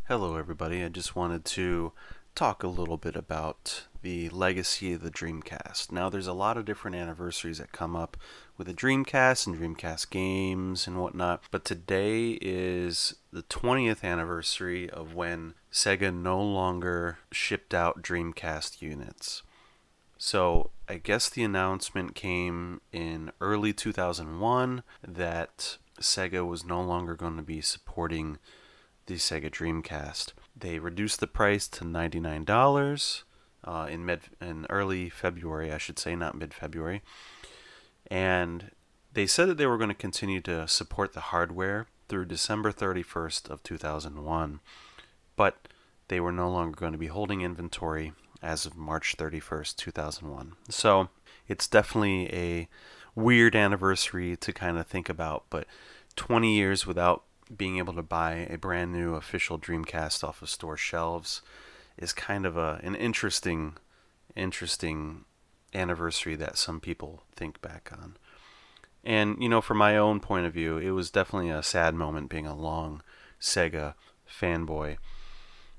Hello, everybody. I just wanted to talk a little bit about the legacy of the Dreamcast. Now, there's a lot of different anniversaries that come up with the Dreamcast and Dreamcast games and whatnot, but today is the 20th anniversary of when Sega no longer shipped out Dreamcast units. So, I guess the announcement came in early 2001 that Sega was no longer going to be supporting the Sega Dreamcast. They reduced the price to $99 in early February, I should say, not mid-February. And they said that they were going to continue to support the hardware through December 31st of 2001, but they were no longer going to be holding inventory as of March 31st, 2001. So it's definitely a weird anniversary to kind of think about, but 20 years without being able to buy a brand new official Dreamcast off of store shelves is kind of an interesting anniversary that some people think back on. And, from my own point of view, it was definitely a sad moment being a long Sega fanboy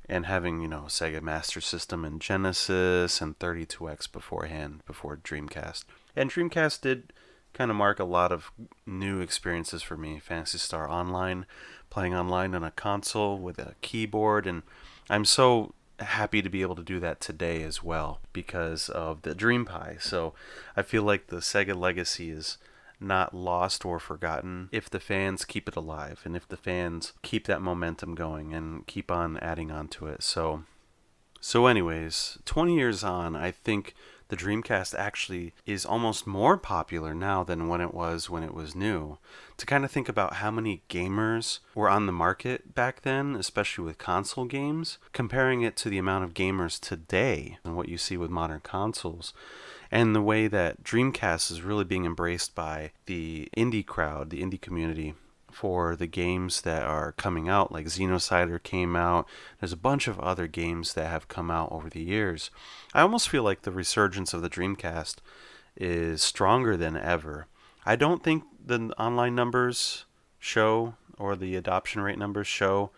and having, Sega Master System and Genesis and 32X beforehand, before Dreamcast. And Dreamcast did kind of mark a lot of new experiences for me. Phantasy Star Online, playing online on a console with a keyboard, and I'm so happy to be able to do that today as well because of the Dream Pie. So I feel like the Sega legacy is not lost or forgotten if the fans keep it alive and if the fans keep that momentum going and keep on adding on to it. So anyways, 20 years on, I think the Dreamcast actually is almost more popular now than when it was new. To kind of think about how many gamers were on the market back then, especially with console games, comparing it to the amount of gamers today and what you see with modern consoles, and the way that Dreamcast is really being embraced by the indie crowd, the indie community, for the games that are coming out, like Xenocider came out. There's a bunch of other games that have come out over the years. I almost feel like the resurgence of the Dreamcast is stronger than ever. I don't think the online numbers show, or the adoption rate numbers show,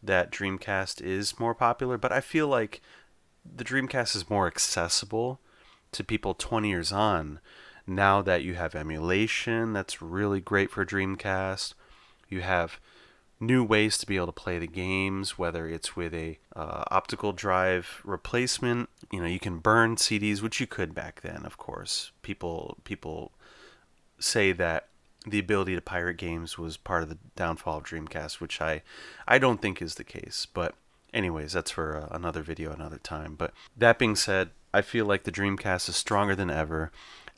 that Dreamcast is more popular, but I feel like the Dreamcast is more accessible to people 20 years on, now that you have emulation that's really great for Dreamcast. You have new ways to be able to play the games, whether it's with a optical drive replacement. You can burn CDs, which you could back then, of course. People say that the ability to pirate games was part of the downfall of Dreamcast, which I don't think is the case. But anyways, that's for another video, another time. But that being said, I feel like the Dreamcast is stronger than ever,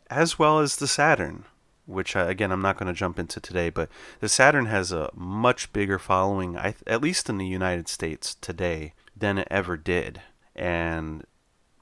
as well as the Saturn, which again I'm not going to jump into today, but the Saturn has a much bigger following, at least in the United States today, than it ever did, and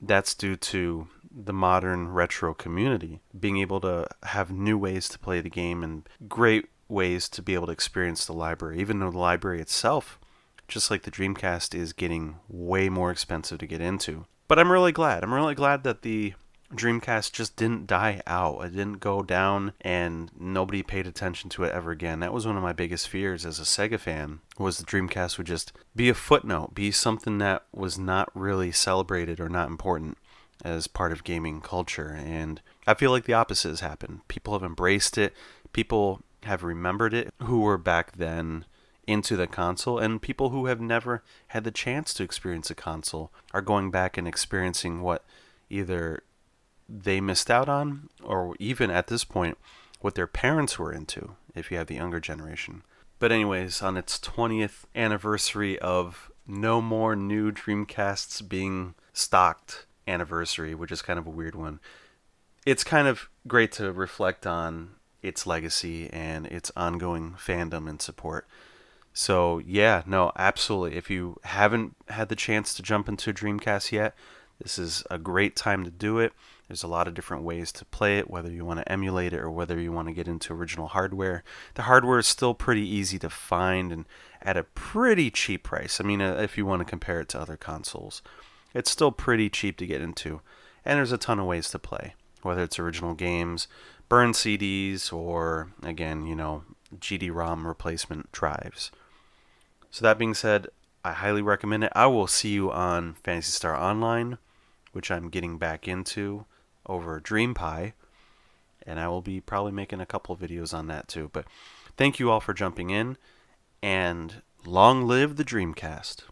that's due to the modern retro community being able to have new ways to play the game and great ways to be able to experience the library, even though the library itself, just like the Dreamcast, is getting way more expensive to get into. But I'm really glad. I'm really glad that the Dreamcast just didn't die out. It didn't go down and nobody paid attention to it ever again. That was one of my biggest fears as a Sega fan, was the Dreamcast would just be a footnote, be something that was not really celebrated or not important as part of gaming culture. And I feel like the opposite has happened. People have embraced it. People have remembered it who were back then into the console, and people who have never had the chance to experience a console are going back and experiencing what either they missed out on, or even at this point, what their parents were into, if you have the younger generation. But anyways, on its 20th anniversary of no more new Dreamcasts being stocked anniversary, which is kind of a weird one, it's kind of great to reflect on its legacy and its ongoing fandom and support. So yeah, no, absolutely. If you haven't had the chance to jump into Dreamcast yet, this is a great time to do it. There's a lot of different ways to play it, whether you want to emulate it or whether you want to get into original hardware. The hardware is still pretty easy to find and at a pretty cheap price. I mean, if you want to compare it to other consoles, it's still pretty cheap to get into. And there's a ton of ways to play, whether it's original games, burn CDs, or again, GD-ROM replacement drives. So that being said, I highly recommend it. I will see you on Phantasy Star Online, which I'm getting back into over DreamPie, and I will be probably making a couple of videos on that too. But thank you all for jumping in, and long live the Dreamcast.